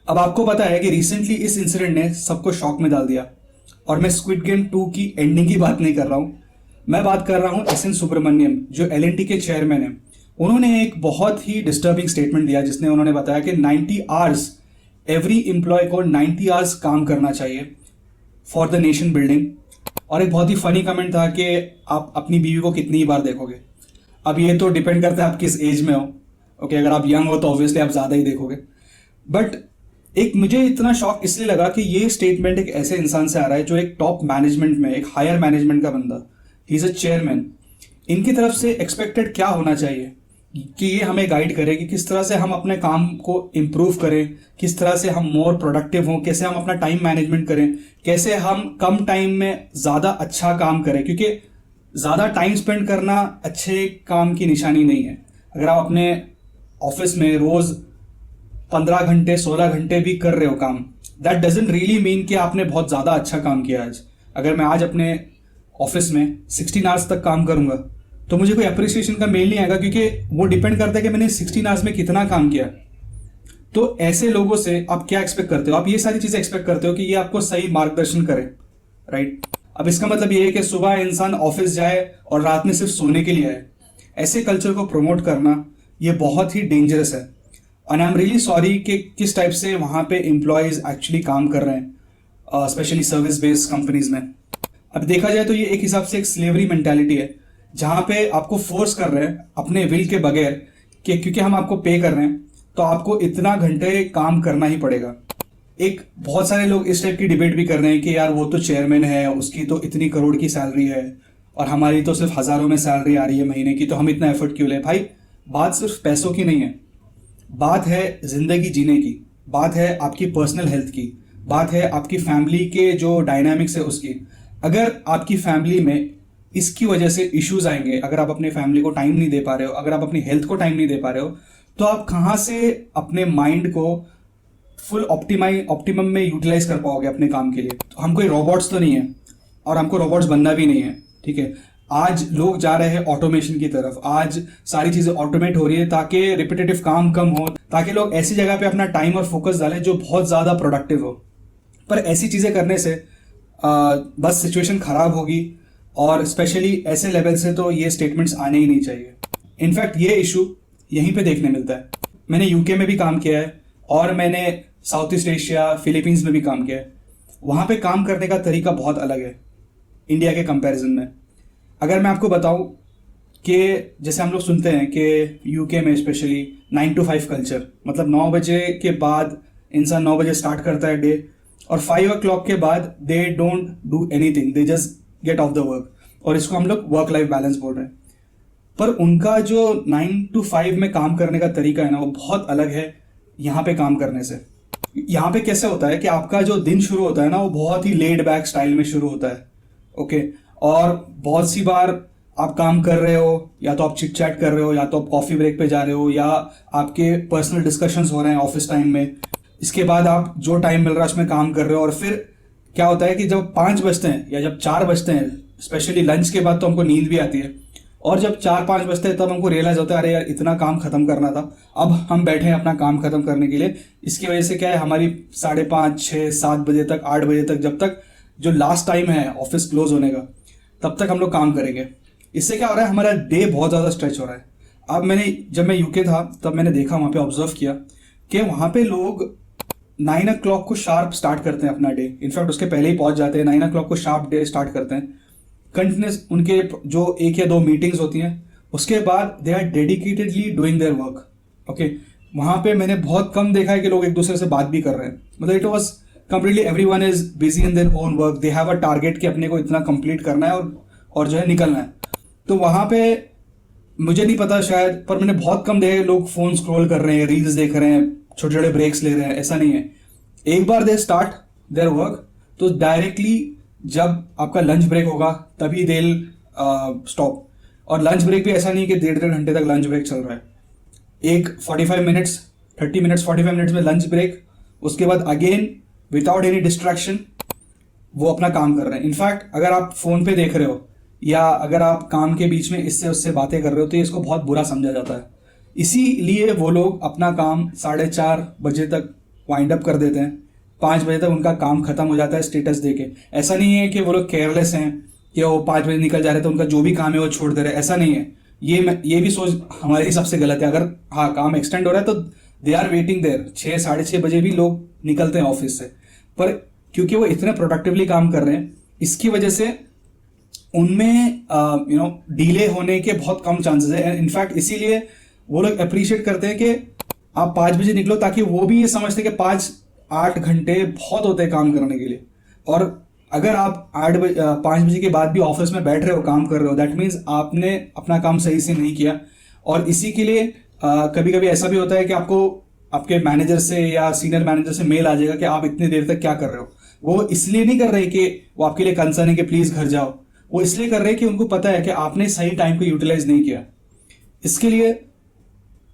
अब आपको पता है कि रिसेंटली इस इंसिडेंट ने सबको शॉक में डाल दिया। और मैं स्क्विड गेम 2 की एंडिंग की बात नहीं कर रहा हूं, मैं बात कर रहा हूं एस एन सुब्रमण्यम जो एल के चेयरमैन है। उन्होंने एक बहुत ही डिस्टर्बिंग स्टेटमेंट दिया जिसने उन्होंने बताया कि 90 आवर्स, एवरी एम्प्लॉय को 90 आवर्स काम करना चाहिए फॉर द नेशन बिल्डिंग। और एक बहुत ही फनी कमेंट था कि आप अपनी बीवी को कितनी बार देखोगे। अब ये तो डिपेंड करता है आप किस एज में हो। ओके, अगर आप यंग हो तो ऑब्वियसली आप ज़्यादा ही देखोगे। बट एक मुझे इतना शॉक इसलिए लगा कि ये स्टेटमेंट एक ऐसे इंसान से आ रहा है जो एक टॉप मैनेजमेंट में, एक हायर मैनेजमेंट का बंदा, ही इज़ अ चेयरमैन। इनकी तरफ से एक्सपेक्टेड क्या होना चाहिए कि ये हमें गाइड करे कि किस तरह से हम अपने काम को इम्प्रूव करें, किस तरह से हम मोर प्रोडक्टिव हों, कैसे हम अपना टाइम मैनेजमेंट करें, कैसे हम कम टाइम में ज़्यादा अच्छा काम करें। क्योंकि ज़्यादा टाइम स्पेंड करना अच्छे काम की निशानी नहीं है। अगर आप अपने ऑफिस में रोज़ 15 घंटे 16 घंटे भी कर रहे हो काम, दैट डजेंट रियली मीन कि आपने बहुत ज़्यादा अच्छा काम किया आज। अगर मैं आज अपने ऑफिस में 16 आवर्स तक काम करूंगा तो मुझे कोई अप्रिसिएशन का मेल नहीं आएगा, क्योंकि वो डिपेंड करता है कि मैंने 16 आवर्स में कितना काम किया। तो ऐसे लोगों से आप क्या एक्सपेक्ट करते हो? आप ये सारी चीज़ें एक्सपेक्ट करते हो कि ये आपको सही मार्गदर्शन करे, राइट? अब इसका मतलब ये है कि सुबह इंसान ऑफिस जाए और रात में सिर्फ सोने के लिए आए। ऐसे कल्चर को प्रमोट करना ये बहुत ही डेंजरस है। And I am really sorry कि किस टाइप से वहाँ पे एम्प्लॉयज़ एक्चुअली काम कर रहे हैं, स्पेशली सर्विस बेस्ड कंपनीज में। अब देखा जाए तो ये एक हिसाब से एक स्लेवरी मेंटालिटी है, जहाँ पे आपको फोर्स कर रहे हैं अपने विल के बगैर कि क्योंकि हम आपको पे कर रहे हैं तो आपको इतना घंटे काम करना ही पड़ेगा। एक बहुत सारे लोग इस टाइप की डिबेट भी कर रहे हैं कि यार वो तो चेयरमैन है, उसकी तो इतनी करोड़ की सैलरी है और हमारी तो सिर्फ हज़ारों में सैलरी आ रही है महीने की, तो हम इतना एफर्ट क्यों ले। भाई, बात सिर्फ पैसों की नहीं है, बात है ज़िंदगी जीने की, बात है आपकी पर्सनल हेल्थ की, बात है आपकी फैमिली के जो डायनामिक्स है उसकी। अगर आपकी फैमिली में इसकी वजह से इश्यूज आएंगे, अगर आप अपने फैमिली को टाइम नहीं दे पा रहे हो, अगर आप अपनी हेल्थ को टाइम नहीं दे पा रहे हो, तो आप कहाँ से अपने माइंड को फुल ऑप्टिमम में यूटिलाइज कर पाओगे अपने काम के लिए? तो हम कोई रोबोट्स तो नहीं है और हमको रोबोट्स बनना भी नहीं है, ठीक है? आज लोग जा रहे हैं ऑटोमेशन की तरफ, आज सारी चीज़ें ऑटोमेट हो रही है ताकि रिपीटेटिव काम कम हो, ताकि लोग ऐसी जगह पे अपना टाइम और फोकस डालें जो बहुत ज़्यादा प्रोडक्टिव हो। पर ऐसी चीज़ें करने से बस सिचुएशन ख़राब होगी, और स्पेशली ऐसे लेवल से तो ये स्टेटमेंट्स आने ही नहीं चाहिए। इनफैक्ट ये इशू यहीं पे देखने मिलता है। मैंने यूके में भी काम किया है और मैंने साउथ ईस्ट एशिया, फिलीपींस में भी काम किया है। वहाँ पे काम करने का तरीका बहुत अलग है इंडिया के कंपैरिजन में। अगर मैं आपको बताऊं कि जैसे हम लोग सुनते हैं कि यूके में स्पेशली 9 to 5 कल्चर, मतलब 9 बजे के बाद इंसान 9 बजे स्टार्ट करता है डे, और 5 o'clock के बाद they don't do anything, they just get of the work, और इसको हम लोग वर्क लाइफ बैलेंस बोल रहे हैं। पर उनका जो 9 to 5 में काम करने का तरीका है ना, वो बहुत अलग है यहाँ पे काम करने से। यहाँ पे कैसे होता है कि आपका जो दिन शुरू होता है ना, वो बहुत ही लेड बैक स्टाइल में शुरू होता है, ओके? और बहुत सी बार आप काम कर रहे हो, या तो आप चिट चैट कर रहे हो, या तो आप कॉफ़ी ब्रेक पे जा रहे हो, या आपके पर्सनल डिस्कशंस हो रहे हैं ऑफिस टाइम में। इसके बाद आप जो टाइम मिल रहा है उसमें काम कर रहे हो, और फिर क्या होता है कि जब 5 बजते हैं या जब 4 बजते हैं, स्पेशली लंच के बाद तो हमको नींद भी आती है, और जब 4-5 बजते हैं तब हमको रियलाइज होता है अरे यार इतना काम खत्म करना था, अब हम बैठे हैं अपना काम खत्म करने के लिए। इसकी वजह से क्या है, हमारी 5:30, 6, 7 बजे तक, 8 बजे तक, जब तक जो लास्ट टाइम है ऑफिस क्लोज होने का, तब तक हम लोग काम करेंगे। इससे क्या हो रहा है, हमारा डे बहुत ज़्यादा स्ट्रेच हो रहा है। अब जब मैं यूके था तब मैंने देखा, वहाँ पे ऑब्जर्व किया कि वहाँ पे लोग 9 o'clock को शार्प स्टार्ट करते हैं अपना डे। इनफैक्ट उसके पहले ही पहुँच जाते हैं, 9 o'clock को शार्प डे स्टार्ट करते हैं। कंटिन्यूस उनके जो 1 या 2 मीटिंग्स होती हैं, उसके बाद they are dedicatedly doing their work, okay? वहाँ पे मैंने बहुत कम देखा है कि लोग एक दूसरे से बात भी कर रहे हैं। मतलब it was completely everyone is busy in their own work, they have a target कि अपने को इतना कंप्लीट करना है और जो है निकलना है। तो वहाँ पे मुझे नहीं पता शायद, पर मैंने बहुत कम देखा लोग फ़ोन स्क्रॉल कर रहे हैं, रील्स देख रहे हैं, छोटे छोटे ब्रेक्स ले रहे हैं। ऐसा नहीं है। एक बार दे स्टार्ट देयर वर्क तो डायरेक्टली जब आपका लंच ब्रेक होगा तभी दे स्टॉप। और लंच ब्रेक भी ऐसा नहीं कि 1.5 घंटे तक लंच ब्रेक चल रहा है। एक 45 मिनट्स, 30 मिनट्स, 45 मिनट्स में लंच ब्रेक, उसके बाद अगेन विदाउट एनी डिस्ट्रैक्शन वो अपना काम कर रहे हैं। इनफैक्ट अगर आप फ़ोन पे देख रहे हो या अगर आप काम के बीच में इससे उससे बातें कर रहे हो तो इसको बहुत बुरा समझा जाता है। इसीलिए वो लोग अपना काम 4:30 बजे तक वाइंड अप कर देते हैं, 5 बजे तक उनका काम खत्म हो जाता है स्टेटस दे के। ऐसा नहीं है कि वो लोग केयरलेस हैं कि वो 5 बजे निकल जा रहे तो उनका जो भी काम है वो छोड़ दे रहे हैं, ऐसा नहीं है। ये भी सोच हमारे हिसाब से गलत है। अगर हाँ काम एक्सटेंड हो रहा है तो दे आर वेटिंग देयर, 6 साढ़े 6 बजे भी लोग निकलते हैं ऑफिस से, पर क्योंकि वो इतने प्रोडक्टिवली काम कर रहे हैं इसकी वजह से उनमें डिले होने के बहुत कम चांसेस है। इनफैक्ट इसीलिए वो लोग अप्रिशिएट करते हैं कि आप 5 बजे निकलो, ताकि वो भी ये समझते हैं कि 5-8 घंटे बहुत होते हैं काम करने के लिए। और अगर आप 5 बजे के बाद भी ऑफिस में बैठ रहे हो, काम कर रहे हो, दैट मीन्स आपने अपना काम सही से नहीं किया। और इसी के लिए कभी कभी ऐसा भी होता है कि आपको आपके मैनेजर से या सीनियर मैनेजर से मेल आ जाएगा कि आप इतनी देर तक क्या कर रहे हो। वो इसलिए नहीं कर रहे कि वो आपके लिए कंसर्न है कि प्लीज घर जाओ, वो इसलिए कर रहे हैं कि उनको पता है कि आपने सही टाइम को यूटिलाइज नहीं किया। इसके लिए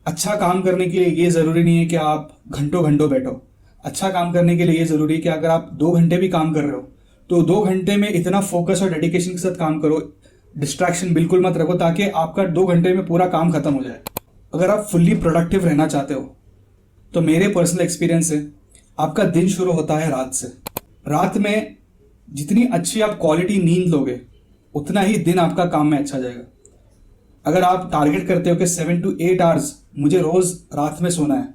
अच्छा काम करने के लिए ये जरूरी नहीं है कि आप घंटों घंटों बैठो। अच्छा काम करने के लिए ये जरूरी है कि अगर आप 2 घंटे भी काम कर रहे हो तो 2 घंटे में इतना फोकस और डेडिकेशन के साथ काम करो, डिस्ट्रैक्शन बिल्कुल मत रखो, ताकि आपका 2 घंटे में पूरा काम खत्म हो जाए। अगर आप फुल्ली प्रोडक्टिव रहना चाहते हो तो मेरे पर्सनल एक्सपीरियंस से आपका दिन शुरू होता है रात से। रात में जितनी अच्छी आप क्वालिटी नींद लोगे उतना ही दिन आपका काम में अच्छा जाएगा। अगर आप टारगेट करते हो कि 7 to 8 आवर्स मुझे रोज रात में सोना है,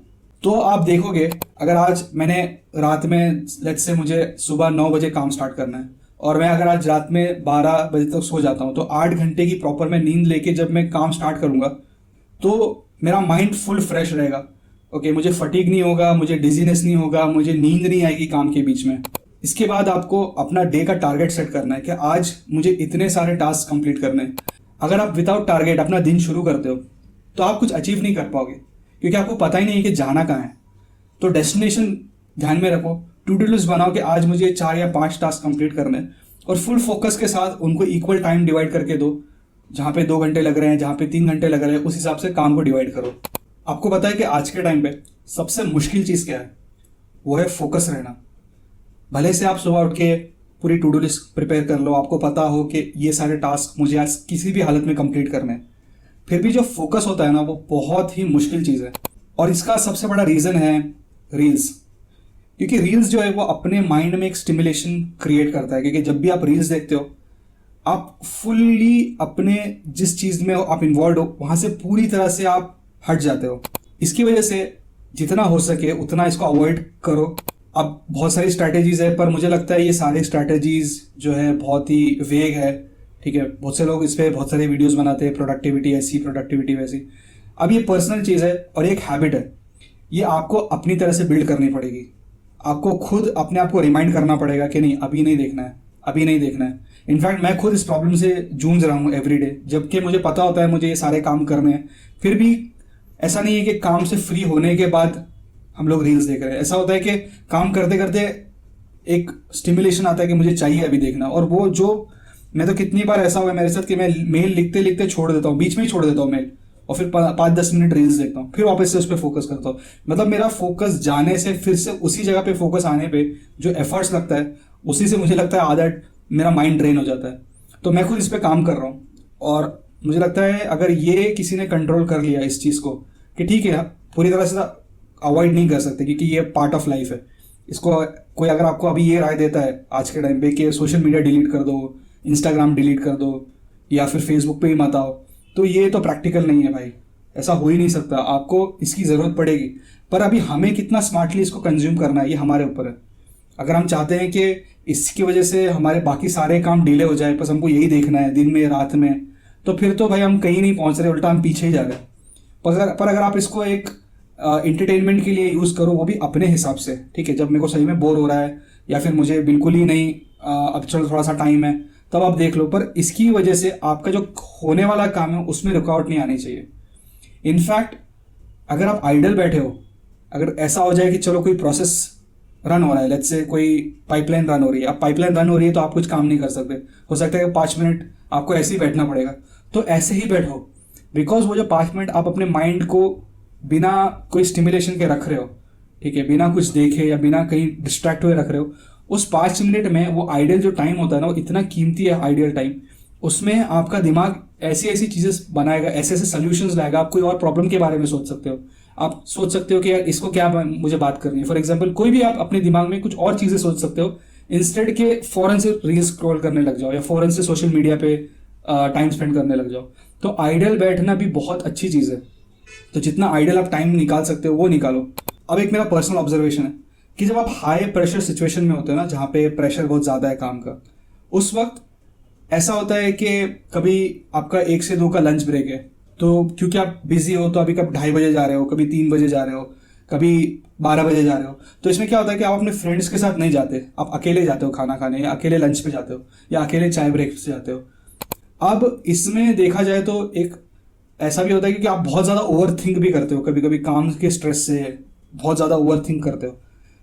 तो आप देखोगे अगर आज मैंने रात में लेट्स से मुझे सुबह 9 बजे काम स्टार्ट करना है और मैं अगर आज रात में 12 बजे तक सो जाता हूँ, तो 8 घंटे की प्रॉपर मैं नींद लेके जब मैं काम स्टार्ट करूंगा तो मेरा माइंड फुल फ्रेश रहेगा। ओके, मुझे फटीग नहीं होगा, मुझे डिजीनेस नहीं होगा, मुझे नींद नहीं आएगी काम के बीच में। इसके बाद आपको अपना डे का टारगेट सेट करना है कि आज मुझे इतने सारे टास्क कंप्लीट करने हैं। अगर आप विदाउट टारगेट अपना दिन शुरू करते हो तो आप कुछ अचीव नहीं कर पाओगे, क्योंकि आपको पता ही नहीं है कि जाना कहाँ है। तो डेस्टिनेशन ध्यान में रखो, टू डू लिस्ट बनाओ कि आज मुझे 4 या 5 टास्क कंप्लीट करने हैं और फुल फोकस के साथ उनको इक्वल टाइम डिवाइड करके दो। जहाँ पे 2 घंटे लग रहे हैं, जहाँ पे 3 घंटे लग रहे हैं, उस हिसाब से काम को डिवाइड करो। आपको पता है कि आज के टाइम पे सबसे मुश्किल चीज़ क्या है? वो है फोकस रहना। भले से आप सुबह उठ के पूरी टू डू लिस्ट प्रिपेयर कर लो, आपको पता हो कि ये सारे टास्क मुझे आज किसी भी हालत में कंप्लीट करने हैं, फिर भी जो फोकस होता है ना वो बहुत ही मुश्किल चीज़ है। और इसका सबसे बड़ा रीज़न है रील्स, क्योंकि रील्स जो है वो अपने माइंड में एक स्टिमुलेशन क्रिएट करता है। क्योंकि जब भी आप रील्स देखते हो आप फुल्ली अपने जिस चीज़ में आप इन्वॉल्व हो वहाँ से पूरी तरह से आप हट जाते हो। इसकी वजह से जितना हो सके उतना इसको अवॉइड करो। अब बहुत सारी स्ट्रैटेजीज है, पर मुझे लगता है ये सारी स्ट्रैटेजीज जो है बहुत ही वेग है। ठीक है, बहुत से लोग इस पर बहुत सारे वीडियोस बनाते हैं, प्रोडक्टिविटी ऐसी, प्रोडक्टिविटी वैसी। अब ये पर्सनल चीज़ है और एक हैबिट है, ये आपको अपनी तरह से बिल्ड करनी पड़ेगी। आपको खुद अपने आप को रिमाइंड करना पड़ेगा कि नहीं, अभी नहीं देखना है, अभी नहीं देखना है। इनफैक्ट मैं खुद इस प्रॉब्लम से जूझ रहा हूँ एवरी डे, जबकि मुझे पता होता है मुझे ये सारे काम करने हैं, फिर भी ऐसा नहीं है कि काम से फ्री होने के बाद हम लोग रील्स देख रहे हैं। ऐसा होता है कि काम करते करते एक स्टिमुलेशन आता है कि मुझे चाहिए अभी देखना, और वो जो मैं तो कितनी बार ऐसा हुआ है मेरे साथ कि मैं मेल लिखते लिखते छोड़ देता हूँ, बीच में ही छोड़ देता हूँ मेल, और फिर 5-10 मिनट रील्स देखता हूँ, फिर वापस से उस पर फोकस करता हूँ। मतलब मेरा फोकस जाने से फिर से उसी जगह पे फोकस आने पे जो एफर्ट्स लगता है उसी से मुझे लगता है आधा मेरा माइंड ड्रेन हो जाता है। तो मैं खुद इस पर काम कर रहा हूँ और मुझे लगता है अगर ये किसी ने कंट्रोल कर लिया इस चीज़ को कि ठीक है पूरी तरह से अवॉइड नहीं कर सकते क्योंकि ये पार्ट ऑफ लाइफ है, इसको कोई अगर आपको अभी ये राय देता है आज के टाइम पे कि सोशल मीडिया डिलीट कर दो, इंस्टाग्राम डिलीट कर दो या फिर फेसबुक पे ही मत आओ, तो ये तो प्रैक्टिकल नहीं है भाई, ऐसा हो ही नहीं सकता। आपको इसकी ज़रूरत पड़ेगी, पर अभी हमें कितना स्मार्टली इसको कंज्यूम करना है ये हमारे ऊपर है। अगर हम चाहते हैं कि इसकी वजह से हमारे बाकी सारे काम डिले हो जाए, बस हमको यही देखना है दिन में रात में, तो फिर तो भाई हम कहीं नहीं पहुंच रहे, उल्टा हम पीछे ही जा रहे हैं। पर अगर आप इसको एक एंटरटेनमेंट के लिए यूज़ करो, वो भी अपने हिसाब से, ठीक है, जब मेरे को सही में बोर हो रहा है या फिर मुझे बिल्कुल ही नहीं अब चलो थोड़ा सा टाइम है तब आप देख लो, पर इसकी वजह से आपका जो होने वाला काम है उसमें रुकावट नहीं आनी चाहिए। इनफैक्ट अगर आप आइडल बैठे हो, अगर ऐसा हो जाए कि चलो कोई प्रोसेस रन हो रहा है, लेट्स से कोई पाइपलाइन रन हो रही है, अब पाइपलाइन रन हो रही है तो आप कुछ काम नहीं कर सकते, हो सकता है कि 5 मिनट आपको ऐसे ही बैठना पड़ेगा, तो ऐसे ही बैठो, बिकॉज वो जो 5 मिनट आप अपने माइंड को बिना कोई स्टिमुलेशन के रख रहे हो, ठीक है, बिना कुछ देखे या बिना कहीं डिस्ट्रैक्ट हुए रख रहे हो, उस 5 मिनट में वो आइडियल जो टाइम होता है ना वो इतना कीमती है आइडियल टाइम, उसमें आपका दिमाग ऐसी ऐसी चीज़ें बनाएगा, ऐसे ऐसे सोल्यूशंस लाएगा, आप कोई और प्रॉब्लम के बारे में सोच सकते हो, आप सोच सकते हो कि यार इसको क्या मुझे बात करनी है। फॉर एग्जाम्पल कोई भी आप अपने दिमाग में कुछ और चीज़ें सोच सकते हो, इंस्टेड के फौरन से रील्स स्क्रॉल करने लग जाओ या फौरन से सोशल मीडिया पे टाइम स्पेंड करने लग जाओ। तो आइडल बैठना भी बहुत अच्छी चीज़ है। तो जितना आइडल आप टाइम निकाल सकते हो वो निकालो। अब एक मेरा पर्सनल ऑब्जर्वेशन है कि जब आप हाई प्रेशर सिचुएशन में होते हो ना, जहाँ पे प्रेशर बहुत ज़्यादा है काम का, उस वक्त ऐसा होता है कि कभी आपका 1 से 2 का लंच ब्रेक है, तो क्योंकि आप बिजी हो तो अभी कब 2:30 बजे जा रहे हो, कभी 3 बजे जा रहे हो, कभी 12 बजे जा रहे हो। तो इसमें क्या होता है कि आप अपने फ्रेंड्स के साथ नहीं जाते, आप अकेले जाते हो खाना खाने, या अकेले लंच पे जाते हो, या अकेले चाय ब्रेक से जाते हो। अब इसमें देखा जाए तो एक ऐसा भी होता है कि आप बहुत ज़्यादा ओवर थिंक भी करते हो, कभी कभी काम के स्ट्रेस से बहुत ज़्यादा ओवर थिंक करते हो।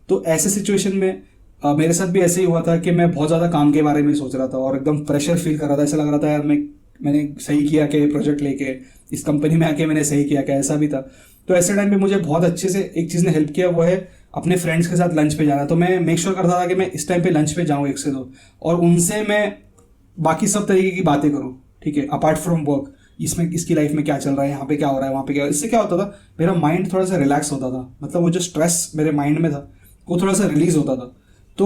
तो ऐसे सिचुएशन में मेरे साथ भी ऐसे ही हुआ था कि मैं बहुत ज़्यादा काम के बारे में सोच रहा था और एकदम प्रेशर फील कर रहा था। ऐसा लग रहा था यार मैंने सही किया कि प्रोजेक्ट लेके इस कंपनी में आके मैंने सही किया क्या, ऐसा भी था। तो ऐसे टाइम पे मुझे बहुत अच्छे से एक चीज़ ने हेल्प किया, वो है अपने फ्रेंड्स के साथ लंच पे जाना। तो मैं मेक श्योर करता था कि मैं इस टाइम पे लंच पे जाऊँ 1 से 2, और उनसे मैं बाकी सब तरीके की बातें करूँ, ठीक है, अपार्ट फ्रॉम वर्क। इसमें इसकी लाइफ में क्या चल रहा है, यहाँ पे क्या हो रहा है, वहाँ पे क्या। इससे क्या होता था, मेरा माइंड थोड़ा सा रिलैक्स होता था, मतलब वो जो स्ट्रेस मेरे माइंड में था वो थोड़ा सा रिलीज होता था। तो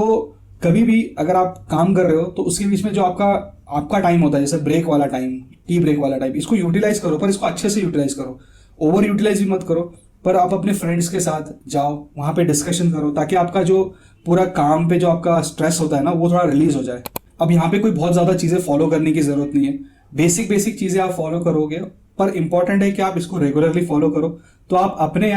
कभी भी अगर आप काम कर रहे हो तो उसके बीच में जो आपका आपका टाइम होता है, जैसे ब्रेक वाला टाइम, टी ब्रेक वाला टाइम, इसको यूटिलाइज करो, पर इसको अच्छे से यूटिलाइज करो, ओवर यूटिलाइज भी मत करो। पर आप अपने फ्रेंड्स के साथ जाओ, वहाँ पे डिस्कशन करो, ताकि आपका जो पूरा काम पे जो आपका स्ट्रेस होता है ना, वो थोड़ा रिलीज हो जाए। अब यहाँ पे कोई बहुत ज़्यादा चीज़ें फॉलो करने की ज़रूरत नहीं है, बेसिक बेसिक चीज़ें आप फॉलो करोगे, पर इंपॉर्टेंट है कि आप इसको रेगुलरली फॉलो करो। तो आप अपने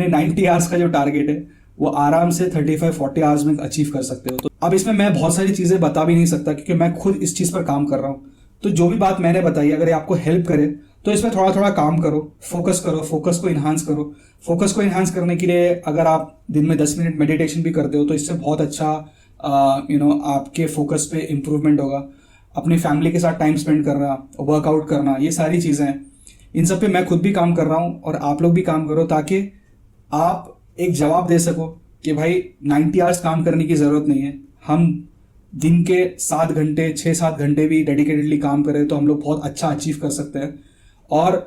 90 आवर्स का जो टारगेट है वो आराम से 35-40 आवर्स में अचीव कर सकते हो। तो अब इसमें मैं बहुत सारी चीज़ें बता भी नहीं सकता क्योंकि मैं खुद इस चीज़ पर काम कर रहा हूँ। तो जो भी बात मैंने बताई अगर ये आपको हेल्प करे तो इसमें थोड़ा थोड़ा काम करो, फोकस को इन्हांस करो। फोकस को इन्हांस करने के लिए अगर आप दिन में 10 मिनट मेडिटेशन भी करते हो तो इससे बहुत अच्छा आपके फोकस पे इम्प्रूवमेंट होगा। अपनी फैमिली के साथ टाइम स्पेंड करना, वर्कआउट करना, ये सारी चीज़ें हैं। इन सब पे मैं खुद भी काम कर रहा हूँ और आप लोग भी काम करो, ताकि आप एक जवाब दे सको कि भाई 90 आवर्स काम करने की ज़रूरत नहीं है। हम दिन के 7 घंटे 6-7 घंटे भी डेडिकेटेडली काम करें तो हम लोग बहुत अच्छा अचीव कर सकते हैं। और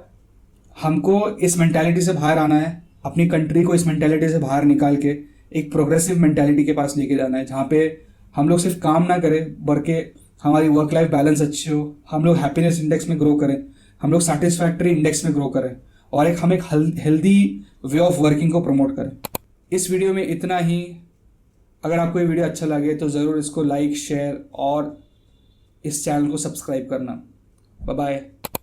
हमको इस मेंटालिटी से बाहर आना है, अपनी कंट्री को इस मेंटालिटी से बाहर निकाल के एक प्रोग्रेसिव मेंटालिटी के पास लेके जाना है, जहाँ पे हम लोग सिर्फ काम ना करें बल्कि हमारी वर्क लाइफ बैलेंस अच्छी हो, हम लोग हैप्पीनेस इंडेक्स में ग्रो करें, हम लोग सेटिस्फैक्ट्री इंडेक्स में ग्रो करें, और हम एक हेल्दी वे ऑफ वर्किंग को प्रमोट करें। इस वीडियो में इतना ही। अगर आपको ये वीडियो अच्छा लगे तो ज़रूर इसको लाइक, शेयर और इस चैनल को सब्सक्राइब करना। Bye bye.